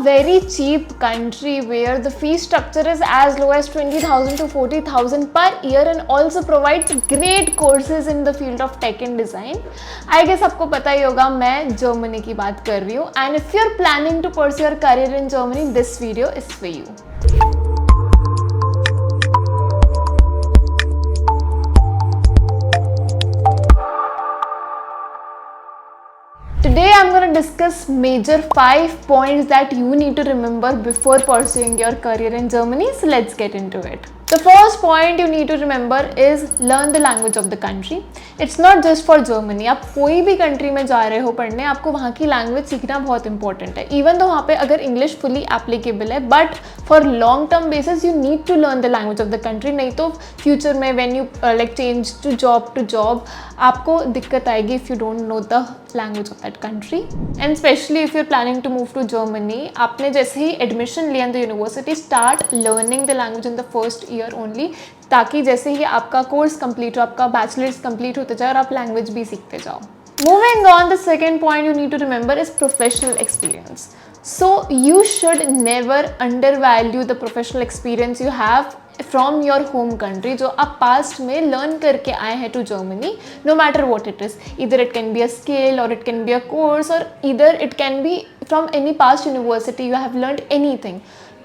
very cheap country where the fee structure is as low as 20,000 to 40,000 per year and also provides great courses in the field of tech and design. I guess आपको पता ही होगा मैं Germany की बात कर रही हूँ. And if you're planning to pursue your career in Germany, this video is for you. Today I'm going to discuss major 5 points that you need to remember before pursuing your career in Germany. So let's get into it. The first point you need to remember is learn the language of the country. It's not just for Germany. आप कोई भी country में जा रहे हो पढ़ने, आपको वहाँ की language सीखना बहुत important है. Even though वहाँ पे अगर English fully applicable है, but for long term basis you need to learn the language of the country. नहीं तो future में when you change to job आपको दिक्कत आएगी if you don't know the language of that country. And especially if you're planning to move to Germany, आपने जैसे ही admission लिया in the university, start learning the language in the first year only, ताकि जैसे ही आपका course complete हो, आपका bachelors complete होते जाए और आप लैंग्वेज भी सीखते जाओ. Moving on, the second point you need to remember is professional experience. So you should never undervalue the professional experience you have from your home country जो आप past में learn करके आए हैं to Germany, no matter what it is. Either it can be a skill or it can be a course or either it can be from any past university you have learned anything.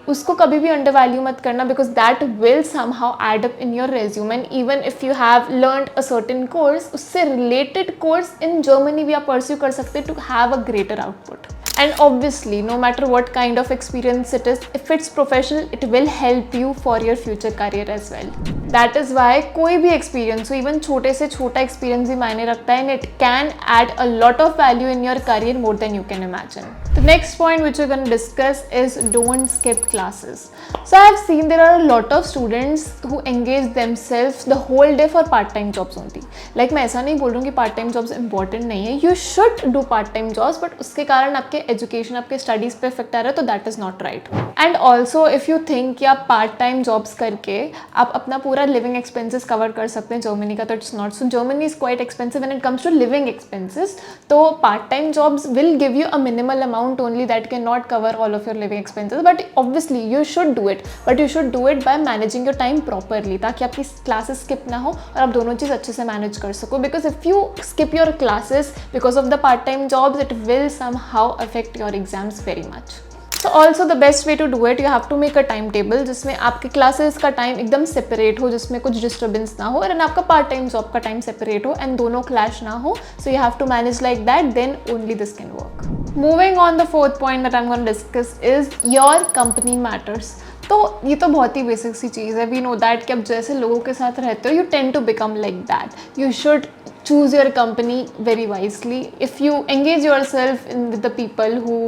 उसको कभी भी undervalue मत करना because that will somehow add up in your resume. And even if you have learned a certain course, उससे related course in Germany भी आप pursue कर सकते to have a greater output. And obviously, no matter what kind of experience it is, if it's professional, it will help you for your future career as well. That is why कोई भी experience हो, even छोटे से छोटा experience भी मायने रखता है and it can add a lot of value in your career more than you can imagine. The next point which we're going to discuss is don't skip classes. So I have seen there are a lot of students who engage themselves the whole day for part-time jobs only. Like मैं ऐसा नहीं बोल रही हूँ कि part-time jobs important नहीं है. You should do part-time jobs, but उसके कारण आपके education, आपके studies पे effect आ रहा है तो that is not right. And also if you think कि आप part-time jobs करके आप अपना पूरा living expenses cover कर सकते हैं Germany का, तो it's not. So Germany is quite expensive when it comes to living expenses. तो part-time jobs will give you a minimal amount only that cannot cover all of your living expenses. But obviously you should do it. But you should do it by managing your time properly ताकि आपकी classes skip ना हो और आप दोनों चीज़ अच्छे से manage कर सको. Because if you skip your classes because of the part-time jobs, it will somehow affect your exams very much. So also the best way to do it, you have to make a timetable जिसमें आपके classes का time एकदम separate हो, जिसमें कुछ disturbance ना हो, और आपका part time job का time separate हो and दोनों clash ना हो. So you have to manage like that, then only this can work. Moving on, the fourth point that I'm going to discuss is your company matters. तो ये तो बहुत ही basic सी चीज़ है. We know that कि आप जैसे लोगों के साथ रहते हो, you tend to become like that. You should choose your company very wisely. If you engage yourself with the people who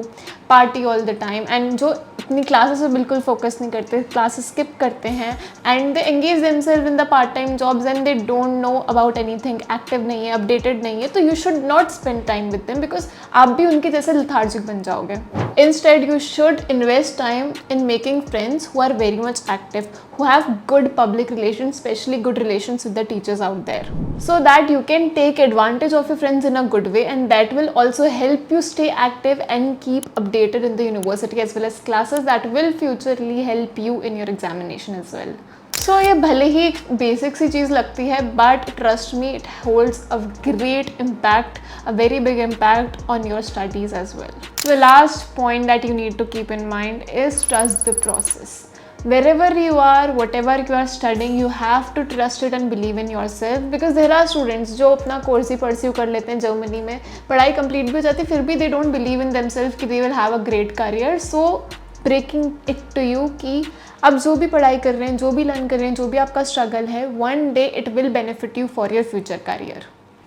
party all the time and जो अपनी classes पे बिल्कुल focus नहीं करते, classes skip करते हैं and they engage themselves in the part time jobs and they don't know about anything, active नहीं है, updated नहीं है, तो you should not spend time with them because आप भी उनके जैसे lethargic बन जाओगे. Instead, you should invest time in making friends who are very much active, who have good public relations, especially good relations with the teachers out there, so that you can take advantage of your friends in a good way, and that will also help you stay active and keep updated in the university as well as classes that will futurely help you in your examination as well. So ये भले ही एक basic सी चीज़ लगती है, but trust me, it holds a great impact, a very big impact on your studies as well. So the last point that you need to keep in mind is trust the process. Wherever you are, whatever you are studying, you have to trust it and believe in yourself, because there are students जो अपना course ही pursue कर लेते हैं Germany में, पढ़ाई complete भी हो जाती है, फिर भी they don't believe in themselves कि they will have a great career. So breaking it to you कि आप जो भी पढ़ाई कर रहे हैं, जो भी लर्न कर रहे हैं, जो भी आपका स्ट्रगल है, one day it will benefit you for your future career.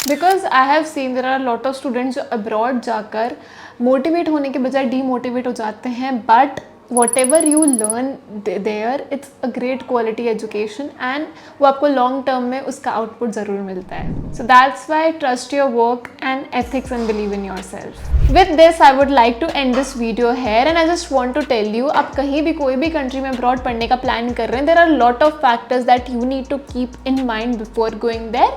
Because I have seen there are a lot of students जो abroad जाकर मोटिवेट होने के बजाय डीमोटिवेट हो जाते हैं, but whatever you learn there, it's a great quality education and वो आपको long term में उसका output ज़रूर मिलता है. So that's why trust your work and ethics and believe in yourself. With this, I would like to end this video here, and I just want to tell you, आप कहीं भी कोई भी country में abroad पढ़ने का plan कर रहे हैं, there are a lot of factors that you need to keep in mind before going there.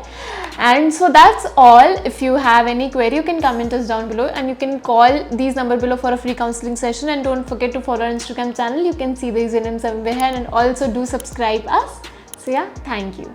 And so that's all. If you have any query, you can comment us down below, and you can call these numbers below for a free counseling session. And don't forget to follow our Instagram channel. You can see the usernames over here, and also do subscribe us. So yeah, thank you.